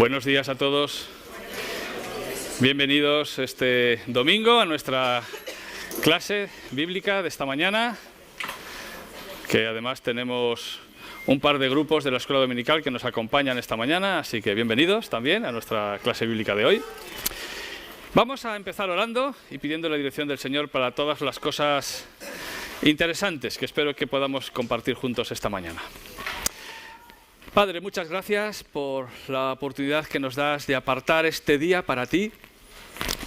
Buenos días a todos. Bienvenidos este domingo a nuestra clase bíblica de esta mañana, que además tenemos un par de grupos de la escuela dominical que nos acompañan esta mañana, así que bienvenidos también a nuestra clase bíblica de hoy. Vamos a empezar orando y pidiendo la dirección del Señor para todas las cosas interesantes que espero que podamos compartir juntos esta mañana. Padre, muchas gracias por la oportunidad que nos das de apartar este día para ti.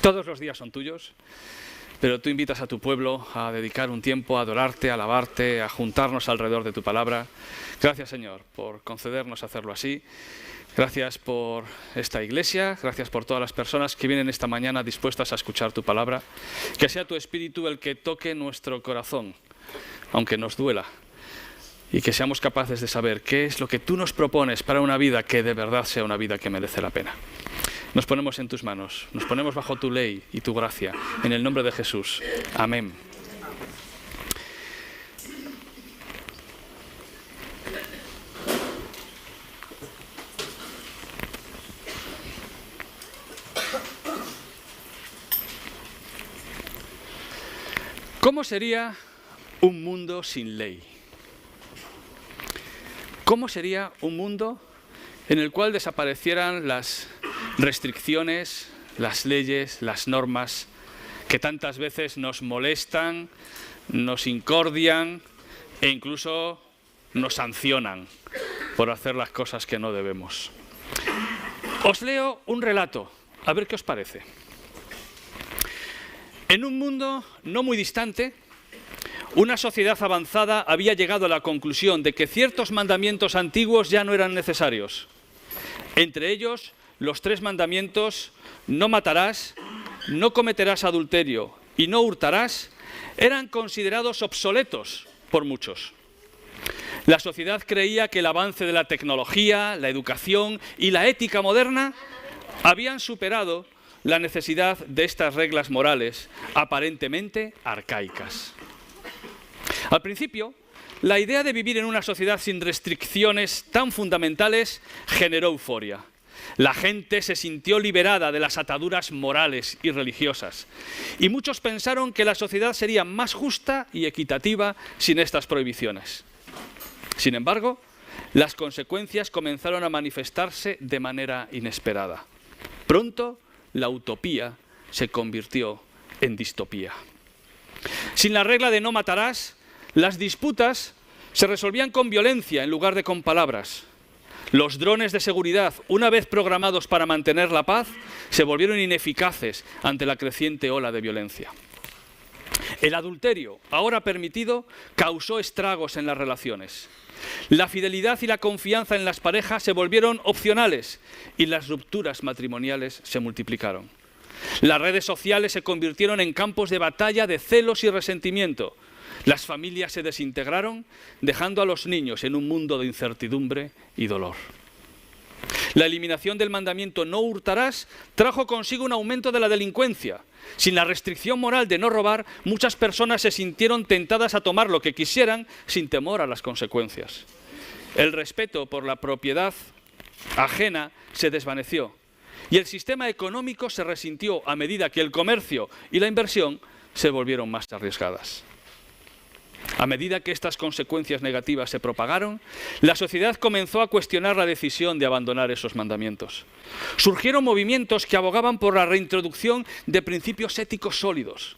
Todos los días son tuyos, pero tú invitas a tu pueblo a dedicar un tiempo a adorarte, a alabarte, a juntarnos alrededor de tu palabra. Gracias, Señor, por concedernos hacerlo así. Gracias por esta iglesia, gracias por todas las personas que vienen esta mañana dispuestas a escuchar tu palabra. Que sea tu Espíritu el que toque nuestro corazón, aunque nos duela. Y que seamos capaces de saber qué es lo que tú nos propones para una vida que de verdad sea una vida que merece la pena. Nos ponemos en tus manos, nos ponemos bajo tu ley y tu gracia, en el nombre de Jesús. Amén. ¿Cómo sería un mundo sin ley? ¿Cómo sería un mundo en el cual desaparecieran las restricciones, las leyes, las normas que tantas veces nos molestan, nos incordian e incluso nos sancionan por hacer las cosas que no debemos? Os leo un relato, a ver qué os parece. En un mundo no muy distante, una sociedad avanzada había llegado a la conclusión de que ciertos mandamientos antiguos ya no eran necesarios. Entre ellos, los 3 mandamientos: no matarás, no cometerás adulterio y no hurtarás, eran considerados obsoletos por muchos. La sociedad creía que el avance de la tecnología, la educación y la ética moderna habían superado la necesidad de estas reglas morales aparentemente arcaicas. Al principio, la idea de vivir en una sociedad sin restricciones tan fundamentales generó euforia. La gente se sintió liberada de las ataduras morales y religiosas, y muchos pensaron que la sociedad sería más justa y equitativa sin estas prohibiciones. Sin embargo, las consecuencias comenzaron a manifestarse de manera inesperada. Pronto, la utopía se convirtió en distopía. Sin la regla de no matarás, las disputas se resolvían con violencia en lugar de con palabras. Los drones de seguridad, una vez programados para mantener la paz, se volvieron ineficaces ante la creciente ola de violencia. El adulterio, ahora permitido, causó estragos en las relaciones. La fidelidad y la confianza en las parejas se volvieron opcionales y las rupturas matrimoniales se multiplicaron. Las redes sociales se convirtieron en campos de batalla de celos y resentimiento. Las familias se desintegraron, dejando a los niños en un mundo de incertidumbre y dolor. La eliminación del mandamiento no hurtarás trajo consigo un aumento de la delincuencia. Sin la restricción moral de no robar, muchas personas se sintieron tentadas a tomar lo que quisieran sin temor a las consecuencias. El respeto por la propiedad ajena se desvaneció y el sistema económico se resintió a medida que el comercio y la inversión se volvieron más arriesgadas. A medida que estas consecuencias negativas se propagaron, la sociedad comenzó a cuestionar la decisión de abandonar esos mandamientos. Surgieron movimientos que abogaban por la reintroducción de principios éticos sólidos.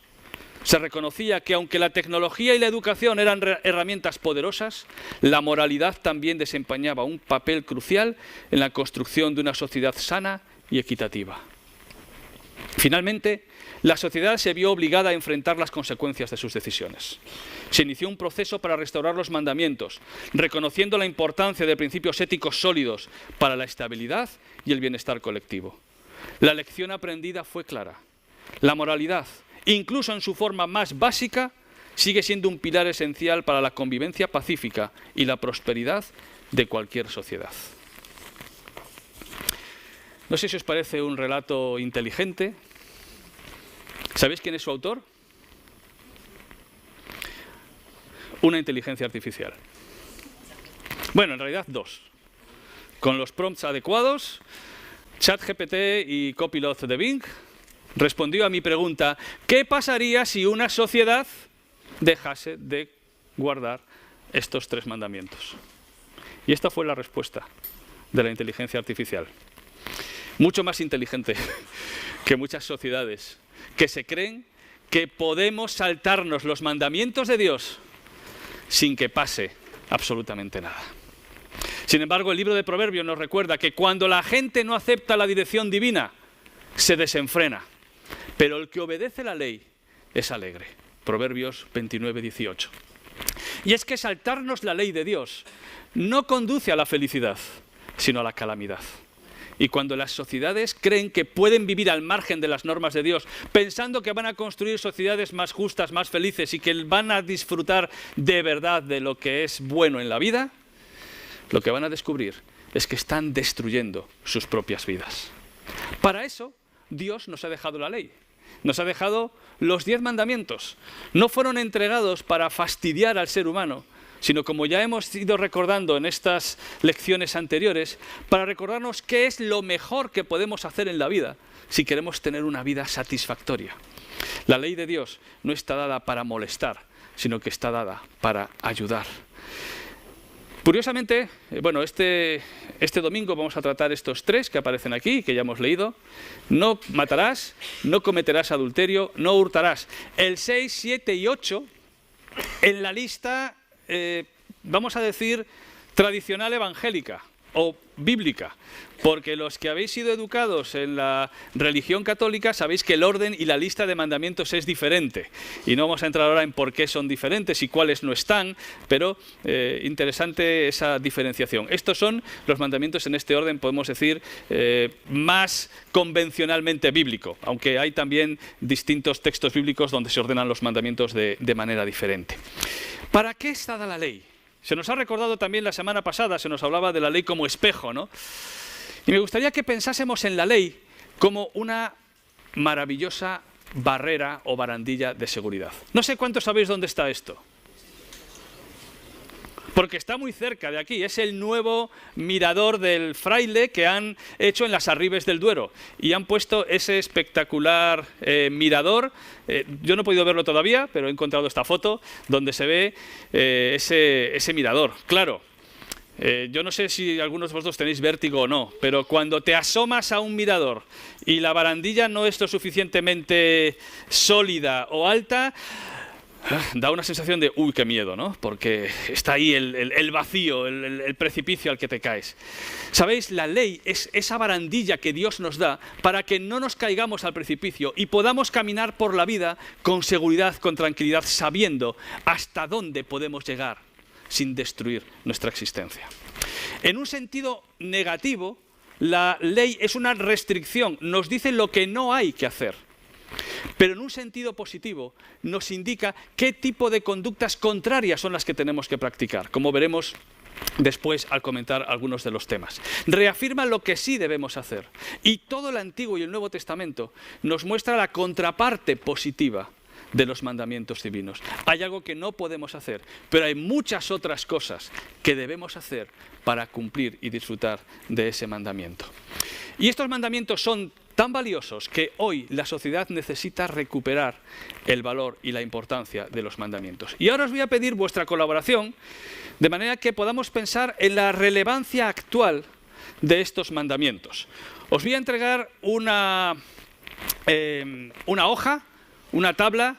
Se reconocía que aunque la tecnología y la educación eran herramientas poderosas, la moralidad también desempeñaba un papel crucial en la construcción de una sociedad sana y equitativa. Finalmente, la sociedad se vio obligada a enfrentar las consecuencias de sus decisiones. Se inició un proceso para restaurar los mandamientos, reconociendo la importancia de principios éticos sólidos para la estabilidad y el bienestar colectivo. La lección aprendida fue clara. La moralidad, incluso en su forma más básica, sigue siendo un pilar esencial para la convivencia pacífica y la prosperidad de cualquier sociedad. No sé si os parece un relato inteligente. ¿Sabéis quién es su autor? Una inteligencia artificial. Bueno, en realidad 2. Con los prompts adecuados, ChatGPT y Copilot de Bing respondió a mi pregunta: ¿qué pasaría si una sociedad dejase de guardar estos 3 mandamientos? Y esta fue la respuesta de la inteligencia artificial. Mucho más inteligente que muchas sociedades que se creen que podemos saltarnos los mandamientos de Dios sin que pase absolutamente nada. Sin embargo, el libro de Proverbios nos recuerda que cuando la gente no acepta la dirección divina, se desenfrena. Pero el que obedece la ley es alegre. Proverbios 29, 18. Y es que saltarnos la ley de Dios no conduce a la felicidad, sino a la calamidad. Y cuando las sociedades creen que pueden vivir al margen de las normas de Dios, pensando que van a construir sociedades más justas, más felices y que van a disfrutar de verdad de lo que es bueno en la vida, lo que van a descubrir es que están destruyendo sus propias vidas. Para eso, Dios nos ha dejado la ley. Nos ha dejado los 10 mandamientos. No fueron entregados para fastidiar al ser humano, sino, como ya hemos ido recordando en estas lecciones anteriores, para recordarnos qué es lo mejor que podemos hacer en la vida si queremos tener una vida satisfactoria. La ley de Dios no está dada para molestar, sino que está dada para ayudar. Curiosamente, bueno, este domingo vamos a tratar estos 3 que aparecen aquí, que ya hemos leído. No matarás, no cometerás adulterio, no hurtarás. El 6, 7 y 8, en la lista, vamos a decir, tradicional evangélica o bíblica, porque los que habéis sido educados en la religión católica sabéis que el orden y la lista de mandamientos es diferente, y no vamos a entrar ahora en por qué son diferentes y cuáles no están, pero interesante esa diferenciación. Estos son los mandamientos en este orden, podemos decir, más convencionalmente bíblico, aunque hay también distintos textos bíblicos donde se ordenan los mandamientos de manera diferente. ¿Para qué está dada la ley? Se nos ha recordado también la semana pasada, se nos hablaba de la ley como espejo, ¿no? Y me gustaría que pensásemos en la ley como una maravillosa barrera o barandilla de seguridad. No sé cuántos sabéis dónde está esto, porque está muy cerca de aquí. Es el nuevo mirador del Fraile que han hecho en las Arribes del Duero, y han puesto ese espectacular mirador. Yo no he podido verlo todavía, pero he encontrado esta foto donde se ve ese mirador. Claro, yo no sé si algunos de vosotros tenéis vértigo o no, pero cuando te asomas a un mirador y la barandilla no es lo suficientemente sólida o alta, da una sensación de ¡uy, qué miedo!, ¿no? Porque está ahí el vacío, el precipicio al que te caes. ¿Sabéis? La ley es esa barandilla que Dios nos da para que no nos caigamos al precipicio y podamos caminar por la vida con seguridad, con tranquilidad, sabiendo hasta dónde podemos llegar sin destruir nuestra existencia. En un sentido negativo, la ley es una restricción, nos dice lo que no hay que hacer. Pero en un sentido positivo nos indica qué tipo de conductas contrarias son las que tenemos que practicar, como veremos después al comentar algunos de los temas. Reafirma lo que sí debemos hacer, y todo el Antiguo y el Nuevo Testamento nos muestra la contraparte positiva de los mandamientos divinos. Hay algo que no podemos hacer, pero hay muchas otras cosas que debemos hacer para cumplir y disfrutar de ese mandamiento. Y estos mandamientos son tan valiosos que hoy la sociedad necesita recuperar el valor y la importancia de los mandamientos. Y ahora os voy a pedir vuestra colaboración, de manera que podamos pensar en la relevancia actual de estos mandamientos. Os voy a entregar una hoja, una tabla,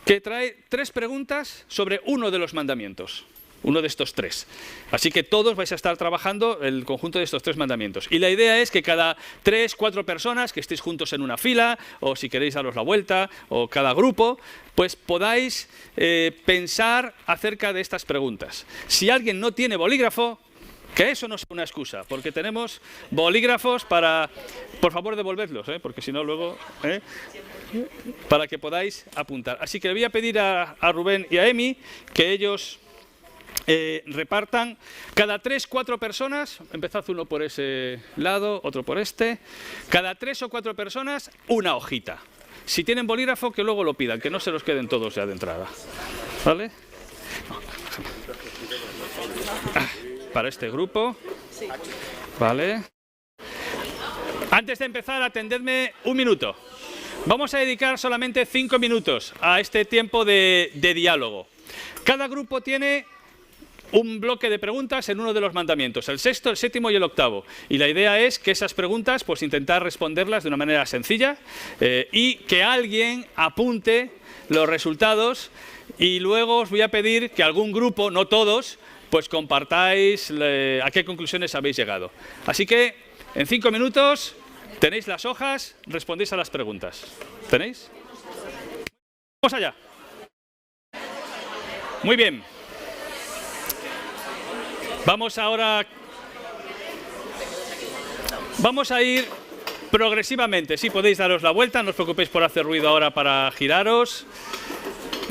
que trae 3 preguntas sobre uno de los mandamientos. Uno de estos 3. Así que todos vais a estar trabajando el conjunto de estos 3 mandamientos. Y la idea es que cada 3, 4 personas que estéis juntos en una fila, o si queréis daros la vuelta, o cada grupo, pues podáis pensar acerca de estas preguntas. Si alguien no tiene bolígrafo, que eso no sea una excusa, porque tenemos bolígrafos para... Por favor, devolvedlos, porque si no luego... para que podáis apuntar. Así que le voy a pedir a Rubén y a Emi que ellos... repartan cada 3, 4 personas, empezad uno por ese lado, otro por este, cada 3 o 4 personas una hojita. Si tienen bolígrafo, que luego lo pidan, que no se los queden todos ya de entrada. ¿Vale? Para este grupo. Vale. Antes de empezar, atendedme un minuto. Vamos a dedicar solamente 5 minutos a este tiempo de diálogo. Cada grupo tiene un bloque de preguntas en uno de los mandamientos, el sexto, el séptimo y el octavo. Y la idea es que esas preguntas, pues intentar responderlas de una manera sencilla y que alguien apunte los resultados, y luego os voy a pedir que algún grupo, no todos, pues compartáis a qué conclusiones habéis llegado. Así que en 5 minutos tenéis las hojas, respondéis a las preguntas. ¿Tenéis? Vamos allá. Muy bien. Vamos a ir progresivamente. Sí, podéis daros la vuelta, no os preocupéis por hacer ruido ahora para giraros.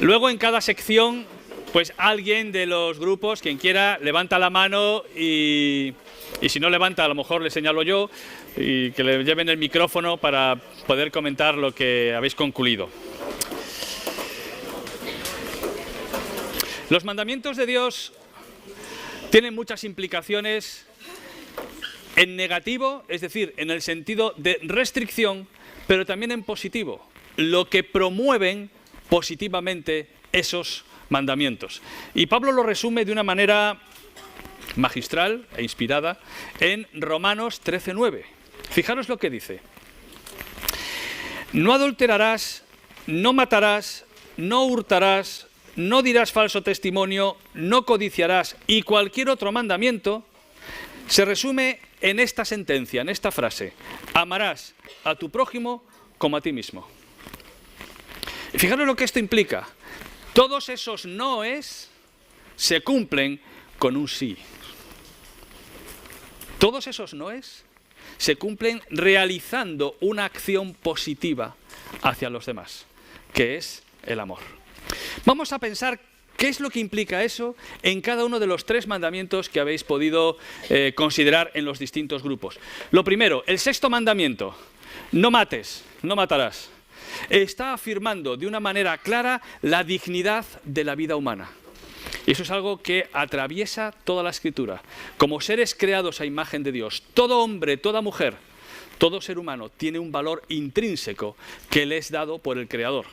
Luego en cada sección, pues alguien de los grupos, quien quiera, levanta la mano y si no levanta, a lo mejor le señalo yo, y que le lleven el micrófono para poder comentar lo que habéis concluido. Los mandamientos de Dios tienen muchas implicaciones en negativo, es decir, en el sentido de restricción, pero también en positivo, lo que promueven positivamente esos mandamientos. Y Pablo lo resume de una manera magistral e inspirada en Romanos 13:9. Fijaros lo que dice: no adulterarás, no matarás, no hurtarás, no dirás falso testimonio, no codiciarás, y cualquier otro mandamiento se resume en esta sentencia, en esta frase: amarás a tu prójimo como a ti mismo. Y fijaros lo que esto implica. Todos esos noes se cumplen con un sí. Todos esos noes se cumplen realizando una acción positiva hacia los demás, que es el amor. Vamos a pensar qué es lo que implica eso en cada uno de los 3 mandamientos que habéis podido considerar en los distintos grupos. Lo primero, el sexto mandamiento: no mates, no matarás. Está afirmando de una manera clara la dignidad de la vida humana. Y eso es algo que atraviesa toda la Escritura. Como seres creados a imagen de Dios, todo hombre, toda mujer, todo ser humano tiene un valor intrínseco que le es dado por el Creador.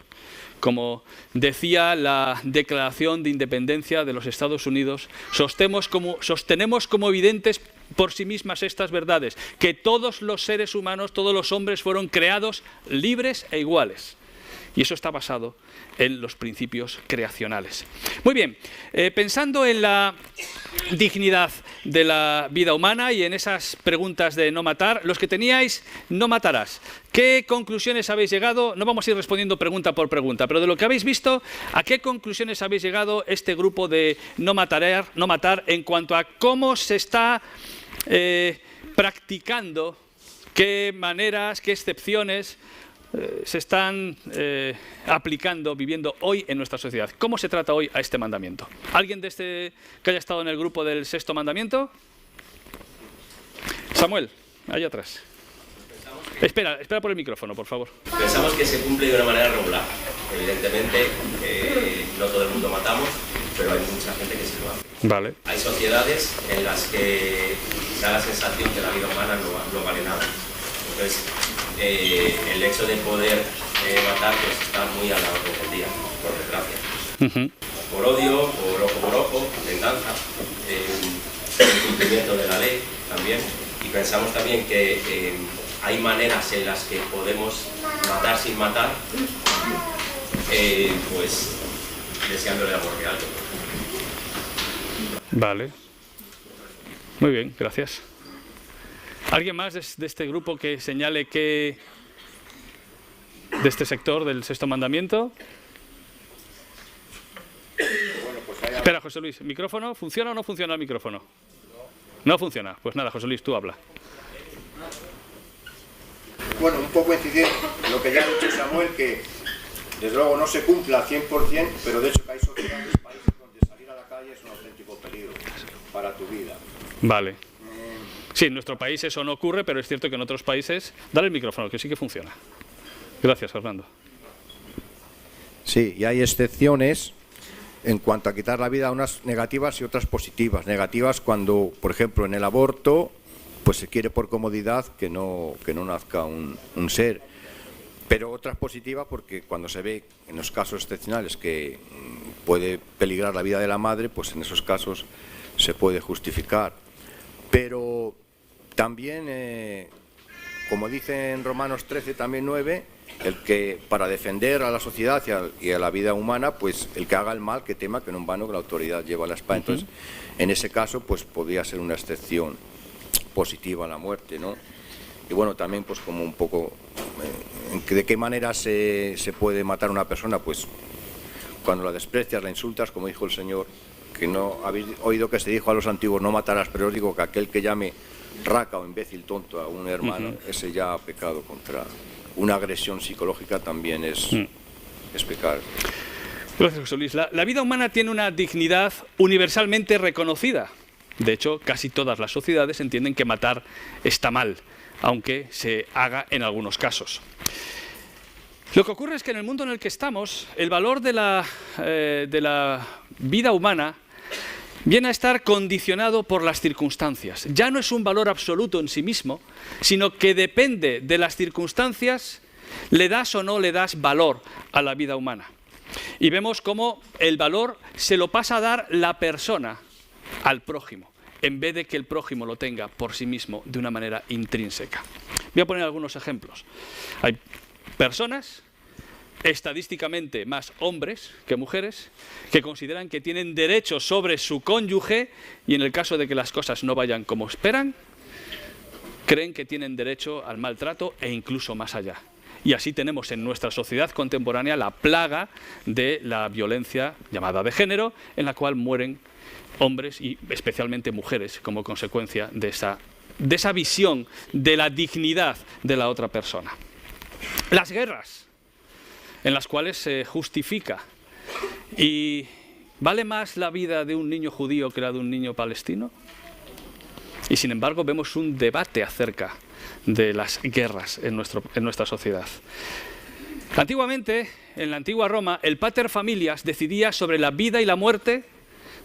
Como decía la Declaración de Independencia de los Estados Unidos, sostenemos como evidentes por sí mismas estas verdades, que todos los seres humanos, todos los hombres fueron creados libres e iguales. Y eso está basado en los principios creacionales. Muy bien, pensando en la dignidad de la vida humana y en esas preguntas de no matar, los que teníais no matarás, ¿qué conclusiones habéis llegado? No vamos a ir respondiendo pregunta por pregunta, pero de lo que habéis visto, ¿a qué conclusiones habéis llegado este grupo de no matar en cuanto a cómo se está practicando, qué maneras, qué excepciones se están aplicando, viviendo hoy en nuestra sociedad? ¿Cómo se trata hoy a este mandamiento? ¿Alguien que haya estado en el grupo del sexto mandamiento? Samuel, allá atrás. Espera por el micrófono, por favor. Pensamos que se cumple de una manera regular. Evidentemente, no todo el mundo matamos, pero hay mucha gente que sí lo hace. Vale. Hay sociedades en las que da la sensación que la vida humana no vale nada. Entonces, el hecho de poder matar pues está muy a la orden del día, por desgracia. Por odio, por ojo, venganza, el cumplimiento de la ley también. Y pensamos también que hay maneras en las que podemos matar sin matar, pues deseándole amor real. Vale. Muy bien, gracias. ¿Alguien más de este grupo que señale que de este sector del sexto mandamiento? Espera, José Luis, ¿micrófono? ¿Funciona o no funciona el micrófono? No funciona. Pues nada, José Luis, tú habla. Bueno, un poco incidir en lo que ya ha dicho Samuel, que desde luego no se cumple al 100%, pero de hecho que hay sociedades, países donde salir a la calle es un auténtico peligro para tu vida. Vale. Sí, en nuestro país eso no ocurre, pero es cierto que en otros países... Dale el micrófono, que sí que funciona. Gracias, Fernando. Sí, y hay excepciones en cuanto a quitar la vida, unas negativas y otras positivas. Negativas cuando, por ejemplo, en el aborto pues se quiere por comodidad que no nazca un ser. Pero otra es positiva porque cuando se ve en los casos excepcionales que puede peligrar la vida de la madre, pues en esos casos se puede justificar. Pero también, como dice en Romanos 13, también 9, el que para defender a la sociedad y a la vida humana, pues el que haga el mal, que tema, que no en vano que la autoridad lleva la espada. Entonces, en ese caso, pues podría ser una excepción positiva a la muerte, ¿no? Y bueno, también pues como un poco de qué manera se puede matar a una persona, pues cuando la desprecias, la insultas, como dijo el Señor, que no habéis oído que se dijo a los antiguos, no matarás, pero os digo que aquel que llame raca o imbécil tonto a un hermano, ese ya ha pecado contra una agresión psicológica, también es pecar. Gracias, José Luis. La vida humana tiene una dignidad universalmente reconocida. De hecho, casi todas las sociedades entienden que matar está mal, aunque se haga en algunos casos. Lo que ocurre es que en el mundo en el que estamos, el valor de la vida humana viene a estar condicionado por las circunstancias. Ya no es un valor absoluto en sí mismo, sino que depende de las circunstancias, le das o no le das valor a la vida humana. Y vemos cómo el valor se lo pasa a dar la persona al prójimo, en vez de que el prójimo lo tenga por sí mismo de una manera intrínseca. Voy a poner algunos ejemplos. Hay personas, estadísticamente más hombres que mujeres, que consideran que tienen derecho sobre su cónyuge y en el caso de que las cosas no vayan como esperan, creen que tienen derecho al maltrato e incluso más allá. Y así tenemos en nuestra sociedad contemporánea la plaga de la violencia llamada de género, en la cual mueren hombres y especialmente mujeres como consecuencia de esa visión de la dignidad de la otra persona. Las guerras, en las cuales se justifica y ¿vale más la vida de un niño judío que la de un niño palestino? Y sin embargo vemos un debate acerca de las guerras en nuestra sociedad. Antiguamente, en la antigua Roma, el pater familias decidía sobre la vida y la muerte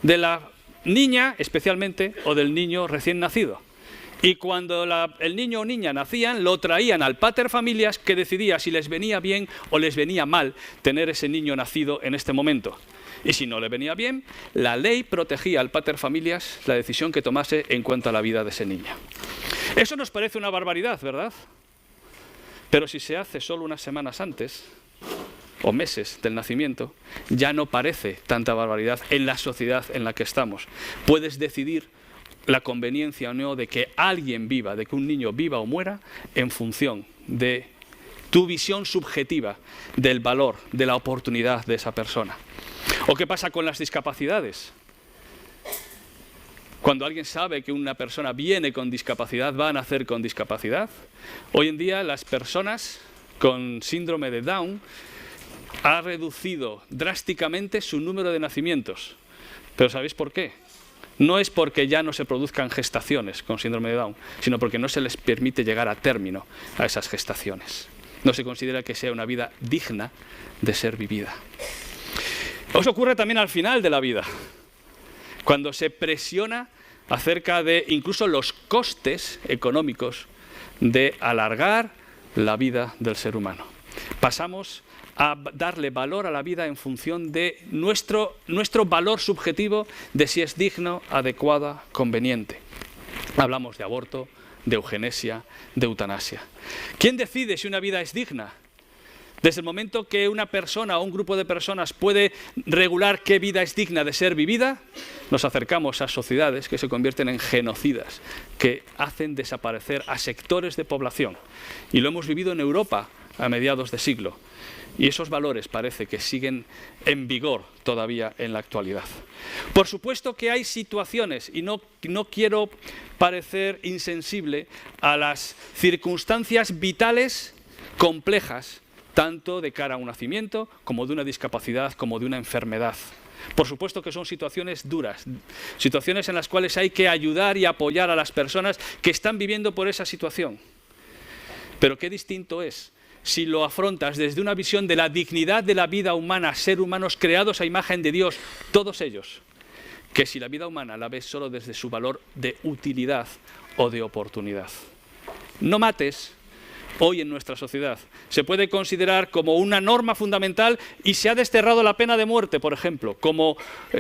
de la niña, especialmente, o del niño recién nacido. Y cuando el niño o niña nacían, lo traían al pater familias, que decidía si les venía bien o les venía mal tener ese niño nacido en este momento. Y si no le venía bien, la ley protegía al pater familias la decisión que tomase en cuanto a la vida de ese niño. Eso nos parece una barbaridad, ¿verdad? Pero si se hace solo unas semanas antes, o meses del nacimiento, ya no parece tanta barbaridad en la sociedad en la que estamos. Puedes decidir la conveniencia o no de que alguien viva, de que un niño viva o muera, en función de tu visión subjetiva del valor, de la oportunidad de esa persona. ¿O qué pasa con las discapacidades? Cuando alguien sabe que una persona viene con discapacidad, va a nacer con discapacidad. Hoy en día las personas con síndrome de Down han reducido drásticamente su número de nacimientos. ¿Pero sabéis por qué? No es porque ya no se produzcan gestaciones con síndrome de Down, sino porque no se les permite llegar a término a esas gestaciones. No se considera que sea una vida digna de ser vivida. Os ocurre también al final de la vida, cuando se presiona acerca de incluso los costes económicos de alargar la vida del ser humano. Pasamos a darle valor a la vida en función de nuestro valor subjetivo de si es digno, adecuada, conveniente. Hablamos de aborto, de eugenesia, de eutanasia. ¿Quién decide si una vida es digna? Desde el momento que una persona o un grupo de personas puede regular qué vida es digna de ser vivida, nos acercamos a sociedades que se convierten en genocidas, que hacen desaparecer a sectores de población. Y lo hemos vivido en Europa a mediados de siglo. Y esos valores parece que siguen en vigor todavía en la actualidad. Por supuesto que hay situaciones, y no quiero parecer insensible a las circunstancias vitales complejas, tanto de cara a un nacimiento, como de una discapacidad, como de una enfermedad. Por supuesto que son situaciones duras, situaciones en las cuales hay que ayudar y apoyar a las personas que están viviendo por esa situación. Pero qué distinto es si lo afrontas desde una visión de la dignidad de la vida humana, ser humanos creados a imagen de Dios, todos ellos, que si la vida humana la ves solo desde su valor de utilidad o de oportunidad. No mates. Hoy en nuestra sociedad se puede considerar como una norma fundamental y se ha desterrado la pena de muerte, por ejemplo, como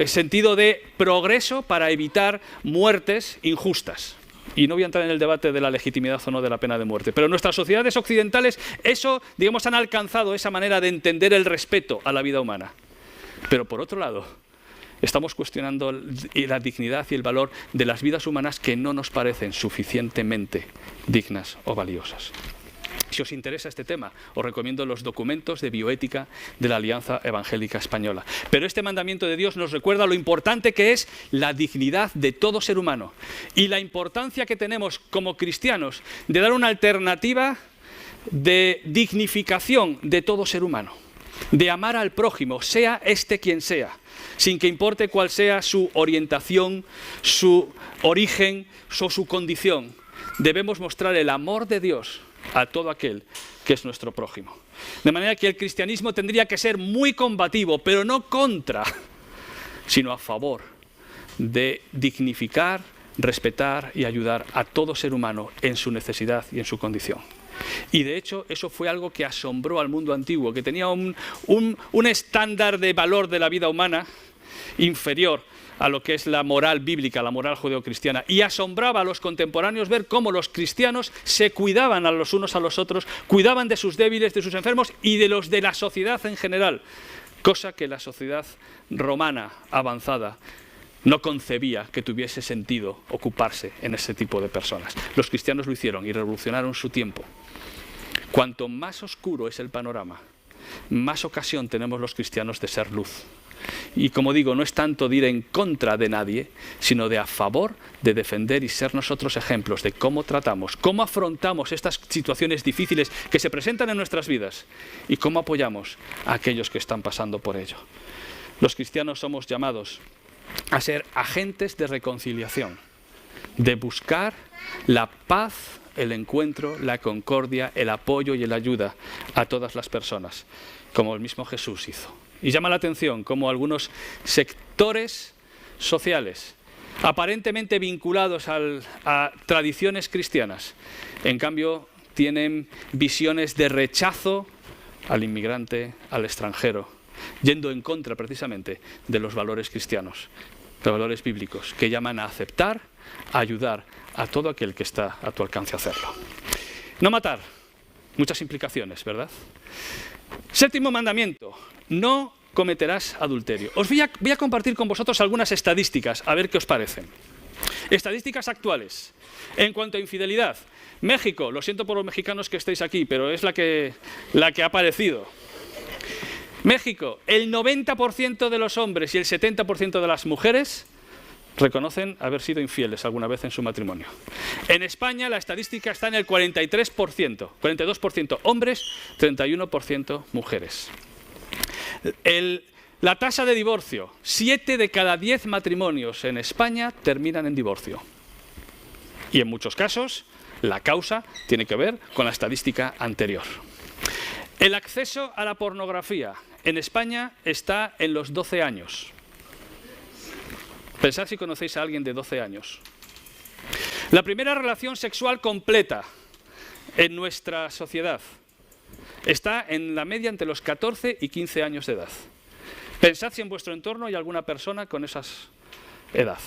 sentido de progreso para evitar muertes injustas. Y no voy a entrar en el debate de la legitimidad o no de la pena de muerte, pero en nuestras sociedades occidentales eso, digamos, han alcanzado esa manera de entender el respeto a la vida humana. Pero por otro lado, estamos cuestionando la dignidad y el valor de las vidas humanas que no nos parecen suficientemente dignas o valiosas. Si os interesa este tema, os recomiendo los documentos de bioética de la Alianza Evangélica Española. Pero este mandamiento de Dios nos recuerda lo importante que es la dignidad de todo ser humano y la importancia que tenemos como cristianos de dar una alternativa de dignificación de todo ser humano, de amar al prójimo, sea este quien sea, sin que importe cuál sea su orientación, su origen o su condición. Debemos mostrar el amor de Dios a todo aquel que es nuestro prójimo. De manera que el cristianismo tendría que ser muy combativo, pero no contra, sino a favor de dignificar, respetar y ayudar a todo ser humano en su necesidad y en su condición. Y de hecho eso fue algo que asombró al mundo antiguo, que tenía un estándar de valor de la vida humana inferior a lo que es la moral bíblica, la moral judeocristiana, y asombraba a los contemporáneos ver cómo los cristianos se cuidaban a los unos a los otros, cuidaban de sus débiles, de sus enfermos y de los de la sociedad en general, cosa que la sociedad romana avanzada no concebía que tuviese sentido ocuparse en ese tipo de personas. Los cristianos lo hicieron y revolucionaron su tiempo. Cuanto más oscuro es el panorama, más ocasión tenemos los cristianos de ser luz. Y como digo, no es tanto de ir en contra de nadie, sino de a favor de defender y ser nosotros ejemplos de cómo tratamos, cómo afrontamos estas situaciones difíciles que se presentan en nuestras vidas y cómo apoyamos a aquellos que están pasando por ello. Los cristianos somos llamados a ser agentes de reconciliación, de buscar la paz, el encuentro, la concordia, el apoyo y la ayuda a todas las personas, como el mismo Jesús hizo. Y llama la atención cómo algunos sectores sociales, aparentemente vinculados a tradiciones cristianas, en cambio tienen visiones de rechazo al inmigrante, al extranjero, yendo en contra precisamente de los valores cristianos, de valores bíblicos, que llaman a aceptar, a ayudar a todo aquel que está a tu alcance hacerlo. No matar, muchas implicaciones, ¿verdad? Séptimo mandamiento, no cometerás adulterio. Os voy a compartir con vosotros algunas estadísticas, a ver qué os parecen. Estadísticas actuales. En cuanto a infidelidad, México, lo siento por los mexicanos que estéis aquí, pero es la que ha aparecido. México, el 90% de los hombres y el 70% de las mujeres reconocen haber sido infieles alguna vez en su matrimonio. En España la estadística está en el 43%, 42% hombres, 31% mujeres. La tasa de divorcio, 7 de cada 10 matrimonios en España terminan en divorcio. Y en muchos casos la causa tiene que ver con la estadística anterior. El acceso a la pornografía en España está en los 12 años. Pensad si conocéis a alguien de 12 años. La primera relación sexual completa en nuestra sociedad está en la media entre los 14 y 15 años de edad. Pensad si en vuestro entorno hay alguna persona con esa edad.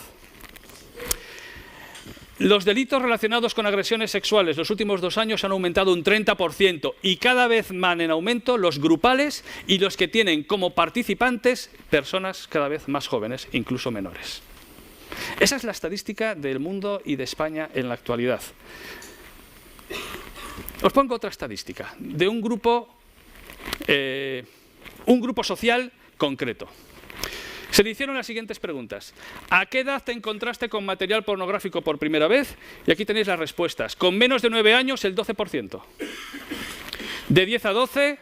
Los delitos relacionados con agresiones sexuales los últimos 2 años han aumentado un 30% y cada vez van en aumento los grupales y los que tienen como participantes personas cada vez más jóvenes, incluso menores. Esa es la estadística del mundo y de España en la actualidad. Os pongo otra estadística de un grupo social concreto. Se le hicieron las siguientes preguntas. ¿A qué edad te encontraste con material pornográfico por primera vez? Y aquí tenéis las respuestas. Con menos de 9 años, el 12%. De 10 a 12,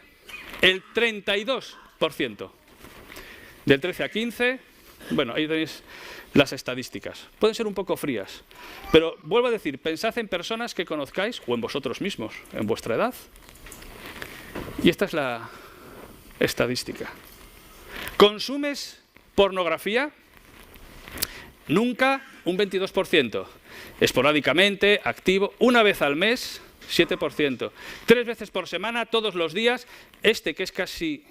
el 32%. Del 13 a 15, bueno, ahí tenéis las estadísticas. Pueden ser un poco frías, pero vuelvo a decir, pensad en personas que conozcáis, o en vosotros mismos, en vuestra edad. Y esta es la estadística. ¿Consumes pornografía? nunca un 22%. Esporádicamente, activo, una vez al mes, 7%. 3 veces por semana, todos los días, que es casi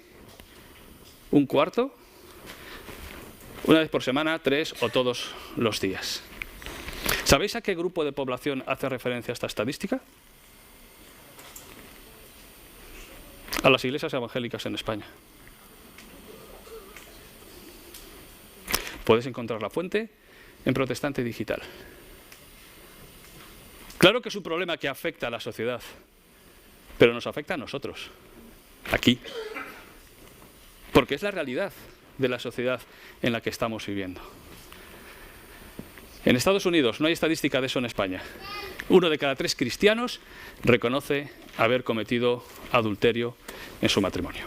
un cuarto, una vez por semana, 3 o todos los días. ¿Sabéis a qué grupo de población hace referencia esta estadística? A las iglesias evangélicas en España. Puedes encontrar la fuente en Protestante Digital. Claro que es un problema que afecta a la sociedad, pero nos afecta a nosotros, aquí. Porque es la realidad de la sociedad en la que estamos viviendo. En Estados Unidos, no hay estadística de eso en España. 1 de cada 3 cristianos reconoce haber cometido adulterio en su matrimonio.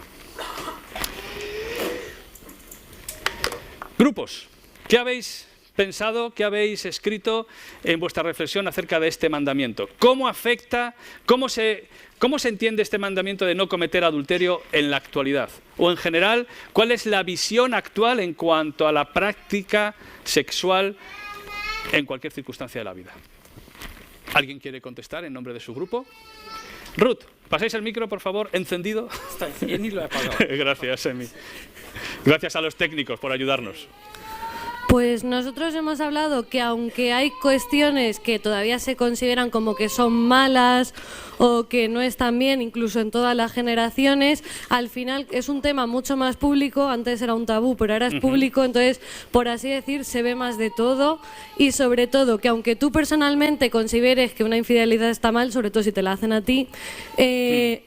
Grupos, ¿qué habéis pensado, qué habéis escrito en vuestra reflexión acerca de este mandamiento? ¿Cómo afecta, cómo se entiende este mandamiento de no cometer adulterio en la actualidad? O en general, ¿cuál es la visión actual en cuanto a la práctica sexual en cualquier circunstancia de la vida? ¿Alguien quiere contestar en nombre de su grupo? Ruth, pasáis el micro, por favor, encendido. Está bien y lo he apagado. Gracias, Emi. Gracias a los técnicos por ayudarnos. Pues nosotros hemos hablado que aunque hay cuestiones que todavía se consideran como que son malas o que no están bien, incluso en todas las generaciones, al final es un tema mucho más público. Antes era un tabú, pero ahora es público, entonces, por así decir, se ve más de todo. Y sobre todo, que aunque tú personalmente consideres que una infidelidad está mal, sobre todo si te la hacen a ti,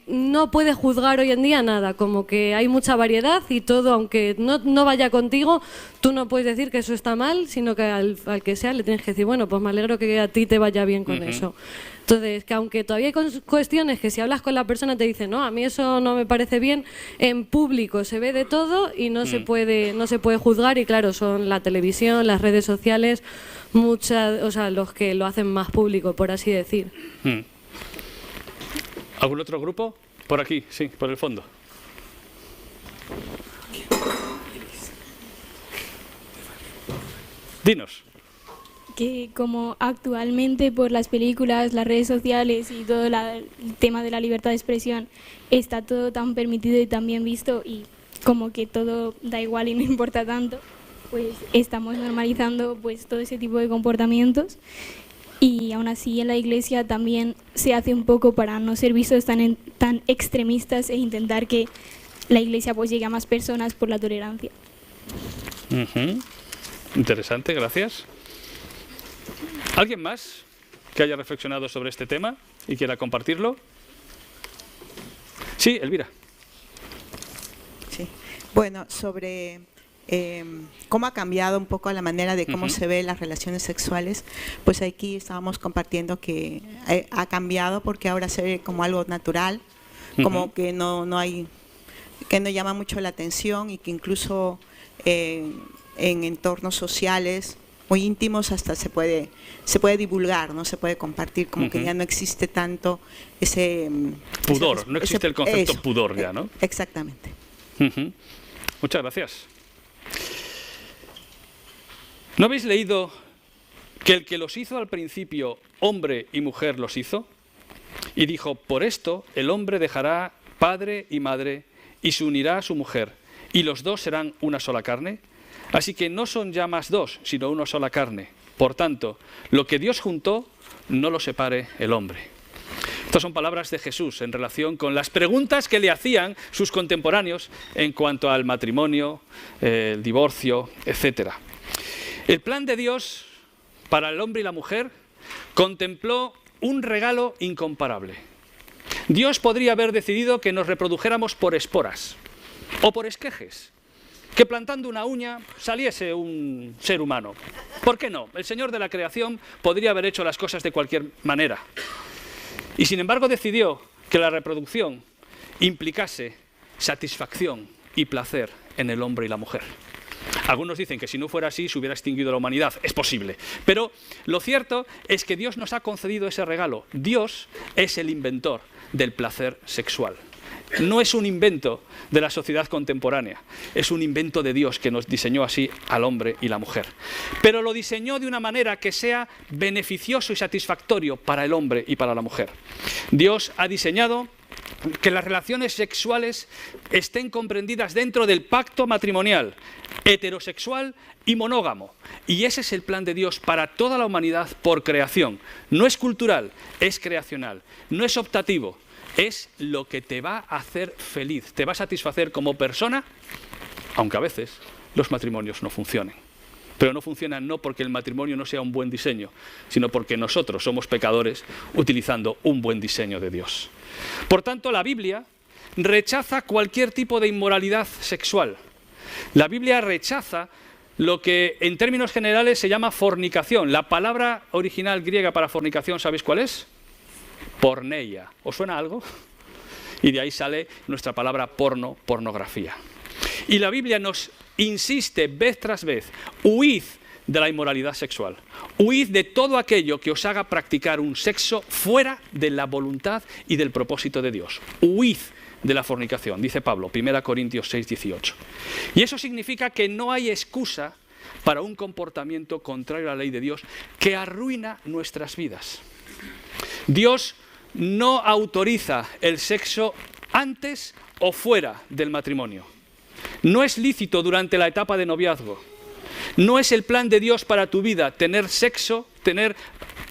no puedes juzgar hoy en día nada, como que hay mucha variedad y todo, aunque no vaya contigo, tú no puedes decir que eso está mal, sino que al que sea le tienes que decir, bueno, pues me alegro que a ti te vaya bien con eso. Entonces, que aunque todavía hay cuestiones que si hablas con la persona te dice, no, a mí eso no me parece bien, en público se ve de todo y no se puede juzgar. Y claro, son la televisión, las redes sociales, los que lo hacen más público, por así decir. ¿Algún otro grupo? Por aquí, sí, por el fondo. Dinos. Que como actualmente por las películas, las redes sociales y todo el tema de la libertad de expresión está todo tan permitido y tan bien visto y como que todo da igual y no importa tanto, pues estamos normalizando pues todo ese tipo de comportamientos y aún así en la iglesia también se hace un poco para no ser vistos tan extremistas e intentar que la iglesia pues llegue a más personas por la tolerancia. Interesante, gracias. ¿Alguien más que haya reflexionado sobre este tema y quiera compartirlo? Sí, Elvira. Sí. Bueno, sobre cómo ha cambiado un poco la manera de cómo se ven las relaciones sexuales, pues aquí estábamos compartiendo que ha cambiado porque ahora se ve como algo natural, como que no llama mucho la atención y que incluso en entornos sociales muy íntimos hasta se puede divulgar, no se puede compartir, como que ya no existe tanto ese pudor, no existe el concepto pudor ya, ¿no? Exactamente. Muchas gracias. ¿No habéis leído que el que los hizo al principio, hombre y mujer los hizo? Y dijo, por esto el hombre dejará padre y madre y se unirá a su mujer, y los dos serán una sola carne. Así que no son ya más dos, sino una sola carne. Por tanto, lo que Dios juntó, no lo separe el hombre. Estas son palabras de Jesús en relación con las preguntas que le hacían sus contemporáneos en cuanto al matrimonio, el divorcio, etc. El plan de Dios para el hombre y la mujer contempló un regalo incomparable. Dios podría haber decidido que nos reprodujéramos por esporas o por esquejes, que plantando una uña saliese un ser humano. ¿Por qué no? El Señor de la creación podría haber hecho las cosas de cualquier manera. Y sin embargo decidió que la reproducción implicase satisfacción y placer en el hombre y la mujer. Algunos dicen que si no fuera así se hubiera extinguido la humanidad. Es posible. Pero lo cierto es que Dios nos ha concedido ese regalo. Dios es el inventor del placer sexual. no es un invento de la sociedad contemporánea, es un invento de Dios que nos diseñó así al hombre y la mujer. Pero lo diseñó de una manera que sea beneficioso y satisfactorio para el hombre y para la mujer. Dios ha diseñado que las relaciones sexuales estén comprendidas dentro del pacto matrimonial, heterosexual y monógamo. Y ese es el plan de Dios para toda la humanidad por creación. No es cultural, es creacional. No es optativo, es lo que te va a hacer feliz, te va a satisfacer como persona, aunque a veces los matrimonios no funcionen. Pero no funcionan no porque el matrimonio no sea un buen diseño, sino porque nosotros somos pecadores utilizando un buen diseño de Dios. Por tanto, la Biblia rechaza cualquier tipo de inmoralidad sexual. La Biblia rechaza lo que en términos generales se llama fornicación. La palabra original griega para fornicación, ¿sabéis cuál es? Porneia. ¿Os suena algo? Y de ahí sale nuestra palabra porno, pornografía. Y la Biblia nos insiste vez tras vez, huid de la inmoralidad sexual. Huid de todo aquello que os haga practicar un sexo fuera de la voluntad y del propósito de Dios. Huid de la fornicación, dice Pablo, 1 Corintios 6, 18. Y eso significa que no hay excusa para un comportamiento contrario a la ley de Dios que arruina nuestras vidas. Dios no autoriza el sexo antes o fuera del matrimonio. No es lícito durante la etapa de noviazgo. No es el plan de Dios para tu vida tener sexo, tener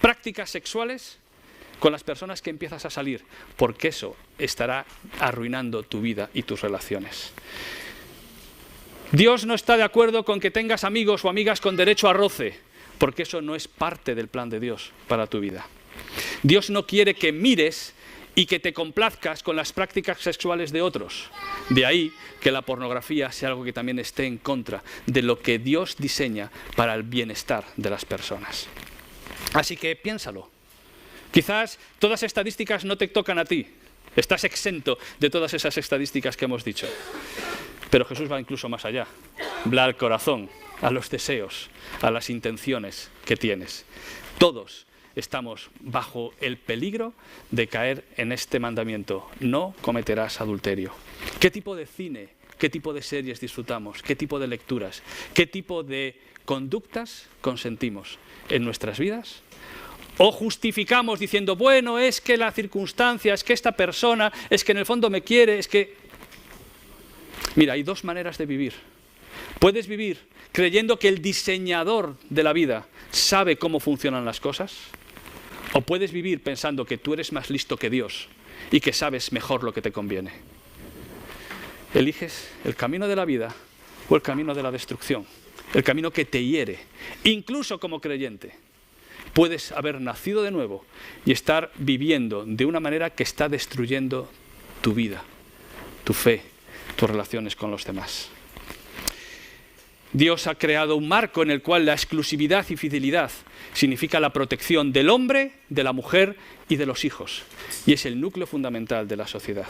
prácticas sexuales con las personas que empiezas a salir, porque eso estará arruinando tu vida y tus relaciones. Dios no está de acuerdo con que tengas amigos o amigas con derecho a roce, porque eso no es parte del plan de Dios para tu vida. Dios no quiere que mires y que te complazcas con las prácticas sexuales de otros. De ahí que la pornografía sea algo que también esté en contra de lo que Dios diseña para el bienestar de las personas. Así que piénsalo. Quizás todas las estadísticas no te tocan a ti. Estás exento de todas esas estadísticas que hemos dicho. Pero Jesús va incluso más allá. Va al corazón, a los deseos, a las intenciones que tienes. Todos estamos bajo el peligro de caer en este mandamiento. No cometerás adulterio. ¿Qué tipo de cine, qué tipo de series disfrutamos? ¿Qué tipo de lecturas? ¿Qué tipo de conductas consentimos en nuestras vidas? ¿O justificamos diciendo, bueno, es que la circunstancia, es que esta persona, es que en el fondo me quiere, es que... Mira, hay dos maneras de vivir. Puedes vivir creyendo que el diseñador de la vida sabe cómo funcionan las cosas, o puedes vivir pensando que tú eres más listo que Dios y que sabes mejor lo que te conviene. Eliges el camino de la vida o el camino de la destrucción, el camino que te hiere. Incluso como creyente, puedes haber nacido de nuevo y estar viviendo de una manera que está destruyendo tu vida, tu fe, tus relaciones con los demás. Dios ha creado un marco en el cual la exclusividad y fidelidad significa la protección del hombre, de la mujer y de los hijos. Y es el núcleo fundamental de la sociedad.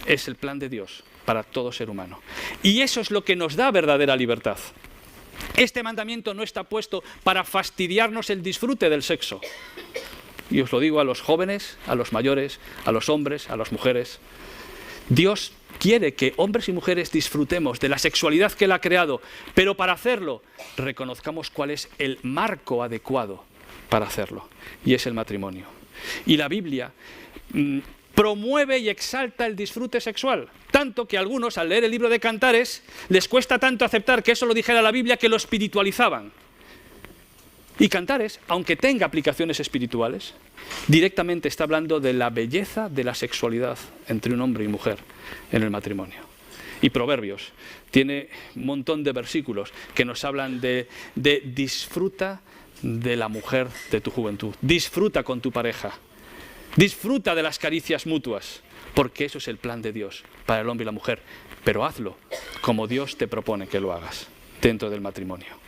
Es el plan de Dios para todo ser humano. Y eso es lo que nos da verdadera libertad. Este mandamiento no está puesto para fastidiarnos el disfrute del sexo. Y os lo digo a los jóvenes, a los mayores, a los hombres, a las mujeres. Dios quiere que hombres y mujeres disfrutemos de la sexualidad que Él ha creado, pero para hacerlo reconozcamos cuál es el marco adecuado para hacerlo, y es el matrimonio. Y la Biblia promueve y exalta el disfrute sexual, tanto que a algunos al leer el libro de Cantares les cuesta tanto aceptar que eso lo dijera la Biblia que lo espiritualizaban. Y Cantares, aunque tenga aplicaciones espirituales, directamente está hablando de la belleza de la sexualidad entre un hombre y mujer en el matrimonio. Y Proverbios tiene un montón de versículos que nos hablan de disfruta de la mujer de tu juventud, disfruta con tu pareja, disfruta de las caricias mutuas, porque eso es el plan de Dios para el hombre y la mujer, pero hazlo como Dios te propone que lo hagas dentro del matrimonio.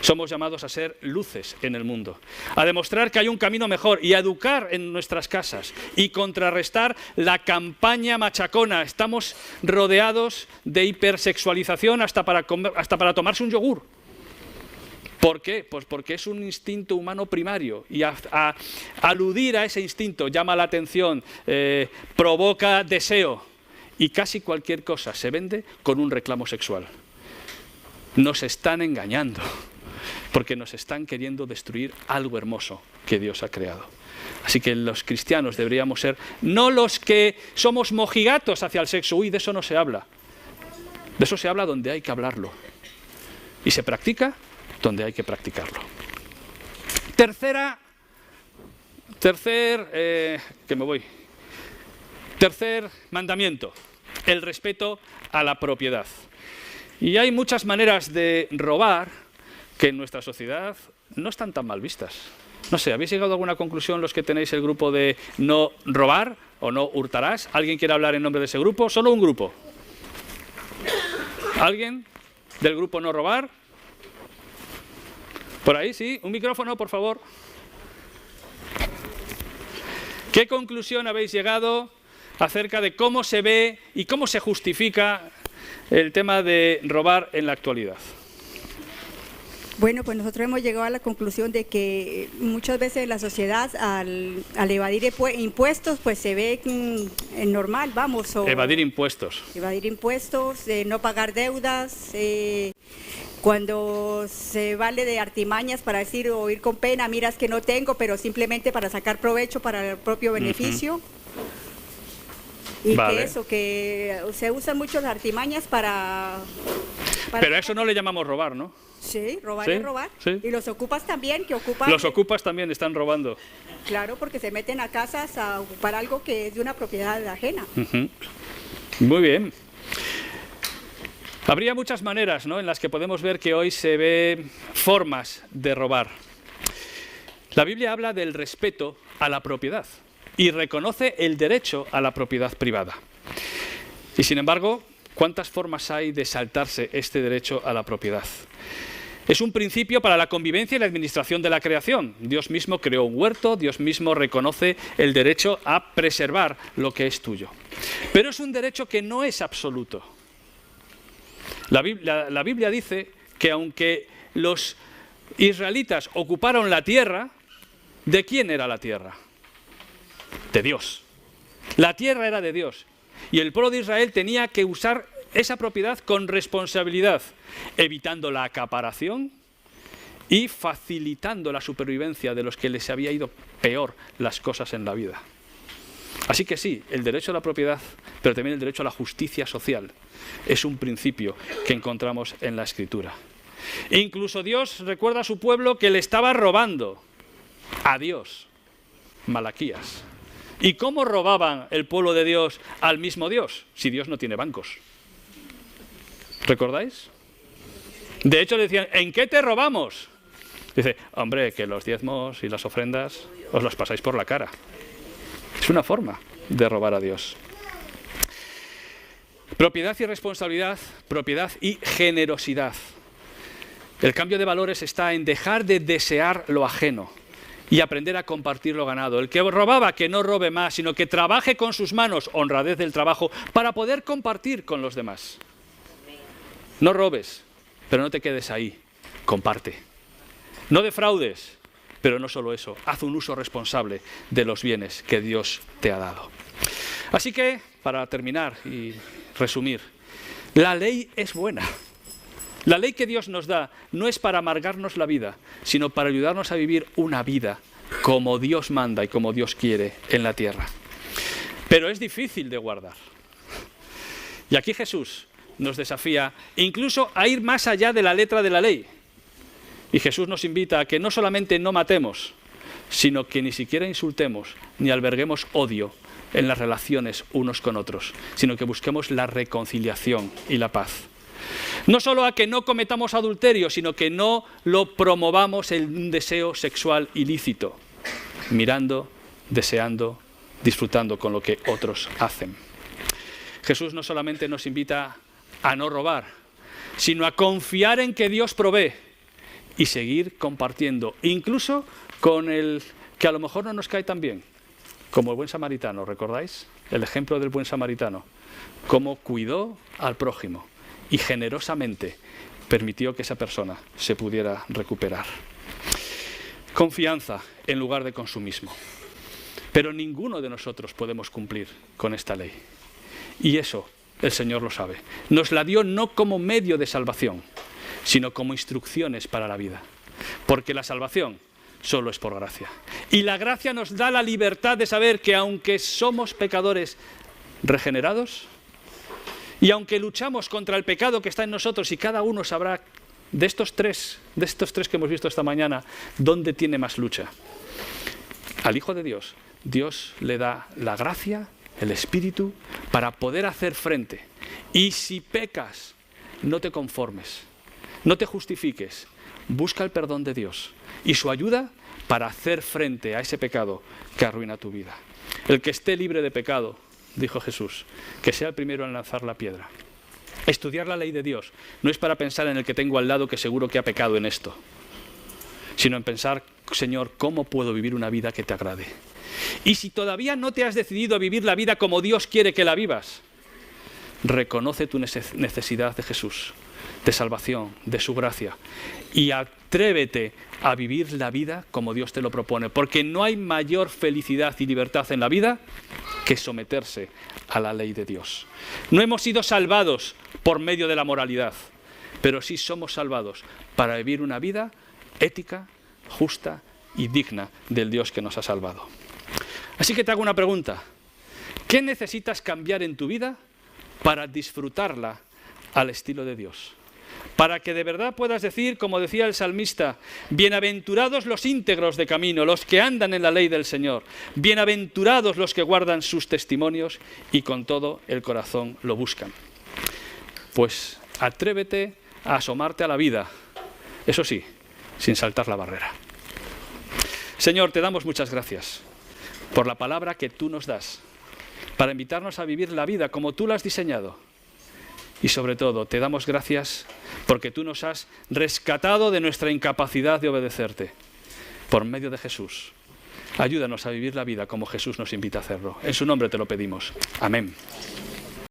Somos llamados a ser luces en el mundo, a demostrar que hay un camino mejor y a educar en nuestras casas y contrarrestar la campaña machacona. Estamos rodeados de hipersexualización hasta para tomarse un yogur. ¿Por qué? Pues porque es un instinto humano primario y a aludir a ese instinto llama la atención, provoca deseo. y casi cualquier cosa se vende con un reclamo sexual. Nos están engañando, porque nos están queriendo destruir algo hermoso que Dios ha creado. Así que los cristianos deberíamos ser no los que somos mojigatos hacia el sexo. Uy, de eso no se habla. De eso se habla donde hay que hablarlo. Y se practica donde hay que practicarlo. Tercer mandamiento, el respeto a la propiedad. Y hay muchas maneras de robar que en nuestra sociedad no están tan mal vistas. No sé, ¿habéis llegado a alguna conclusión los que tenéis el grupo de no robar o no hurtarás? ¿Alguien quiere hablar en nombre de ese grupo? Solo un grupo. ¿Alguien del grupo no robar? Por ahí, sí. Un micrófono, por favor. ¿Qué conclusión habéis llegado acerca de cómo se ve y cómo se justifica el tema de robar en la actualidad? Bueno, pues nosotros hemos llegado a la conclusión de que muchas veces la sociedad al evadir impuestos pues se ve normal, vamos. Evadir impuestos. Evadir impuestos, no pagar deudas, cuando se vale de artimañas para decir o ir con pena, miras que no tengo, pero simplemente para sacar provecho para el propio beneficio. Y vale. que se usan mucho las artimañas para Pero a eso no le llamamos robar, ¿no? Sí, robar ¿Sí? es robar. Sí. Y los ocupas también, que ocupan... Los ocupas también están robando. Claro, porque se meten a casas a ocupar algo que es de una propiedad ajena. Muy bien. Habría muchas maneras, ¿no?, en las que podemos ver que hoy se ve formas de robar. La Biblia habla del respeto a la propiedad y reconoce el derecho a la propiedad privada. Y sin embargo, ¿cuántas formas hay de saltarse este derecho a la propiedad? Es un principio para la convivencia y la administración de la creación. Dios mismo creó un huerto, Dios mismo reconoce el derecho a preservar lo que es tuyo. Pero es un derecho que no es absoluto. La Biblia dice que aunque los israelitas ocuparon la tierra, ¿de quién era la tierra? De Dios. La tierra era de Dios. Y el pueblo de Israel tenía que usar esa propiedad con responsabilidad, evitando la acaparación y facilitando la supervivencia de los que les había ido peor las cosas en la vida. Así que sí, el derecho a la propiedad, pero también el derecho a la justicia social, es un principio que encontramos en la Escritura. E incluso Dios recuerda a su pueblo que le estaba robando a Dios, Malaquías. ¿Y cómo robaban el pueblo de Dios al mismo Dios? Si Dios no tiene bancos. ¿Recordáis? De hecho le decían, ¿en qué te robamos? Dice, hombre, que los diezmos y las ofrendas os los pasáis por la cara. Es una forma de robar a Dios. Propiedad y responsabilidad, propiedad y generosidad. El cambio de valores está en dejar de desear lo ajeno y aprender a compartir lo ganado. El que robaba, que no robe más, sino que trabaje con sus manos, honradez del trabajo, para poder compartir con los demás. No robes, pero no te quedes ahí, comparte. No defraudes, pero no solo eso, haz un uso responsable de los bienes que Dios te ha dado. Así que, para terminar y resumir, la ley es buena. La ley que Dios nos da no es para amargarnos la vida, sino para ayudarnos a vivir una vida como Dios manda y como Dios quiere en la tierra. Pero es difícil de guardar. Y aquí Jesús nos desafía incluso a ir más allá de la letra de la ley. Y Jesús nos invita a que no solamente no matemos, sino que ni siquiera insultemos ni alberguemos odio en las relaciones unos con otros, sino que busquemos la reconciliación y la paz. No solo a que no cometamos adulterio, sino que no lo promovamos en un deseo sexual ilícito, mirando, deseando, disfrutando con lo que otros hacen. Jesús no solamente nos invita a no robar, sino a confiar en que Dios provee y seguir compartiendo, incluso con el que a lo mejor no nos cae tan bien, como el buen samaritano, ¿recordáis? El ejemplo del buen samaritano, cómo cuidó al prójimo y generosamente permitió que esa persona se pudiera recuperar. Confianza en lugar de consumismo. Pero ninguno de nosotros podemos cumplir con esta ley. Y eso el Señor lo sabe. Nos la dio no como medio de salvación, sino como instrucciones para la vida. Porque la salvación solo es por gracia. Y la gracia nos da la libertad de saber que aunque somos pecadores regenerados, y aunque luchamos contra el pecado que está en nosotros, y cada uno sabrá de estos tres que hemos visto esta mañana, dónde tiene más lucha. Al Hijo de Dios, Dios le da la gracia, el Espíritu, para poder hacer frente. Y si pecas, no te conformes, no te justifiques, busca el perdón de Dios y su ayuda para hacer frente a ese pecado que arruina tu vida. El que esté libre de pecado, dijo Jesús, que sea el primero en lanzar la piedra. Estudiar la ley de Dios no es para pensar en el que tengo al lado que seguro que ha pecado en esto, sino en pensar, Señor, ¿cómo puedo vivir una vida que te agrade? Y si todavía no te has decidido a vivir la vida como Dios quiere que la vivas, reconoce tu necesidad de Jesús, de salvación, de su gracia, y atrévete a vivir la vida como Dios te lo propone, porque no hay mayor felicidad y libertad en la vida que someterse a la ley de Dios. No hemos sido salvados por medio de la moralidad, pero sí somos salvados para vivir una vida ética, justa y digna del Dios que nos ha salvado. Así que te hago una pregunta. ¿Qué necesitas cambiar en tu vida para disfrutarla al estilo de Dios? Para que de verdad puedas decir, como decía el salmista, bienaventurados los íntegros de camino, los que andan en la ley del Señor, bienaventurados los que guardan sus testimonios y con todo el corazón lo buscan. Pues atrévete a asomarte a la vida, eso sí, sin saltar la barrera. Señor, te damos muchas gracias por la palabra que tú nos das, para invitarnos a vivir la vida como tú la has diseñado. Y sobre todo, te damos gracias porque tú nos has rescatado de nuestra incapacidad de obedecerte. Por medio de Jesús, ayúdanos a vivir la vida como Jesús nos invita a hacerlo. En su nombre te lo pedimos. Amén.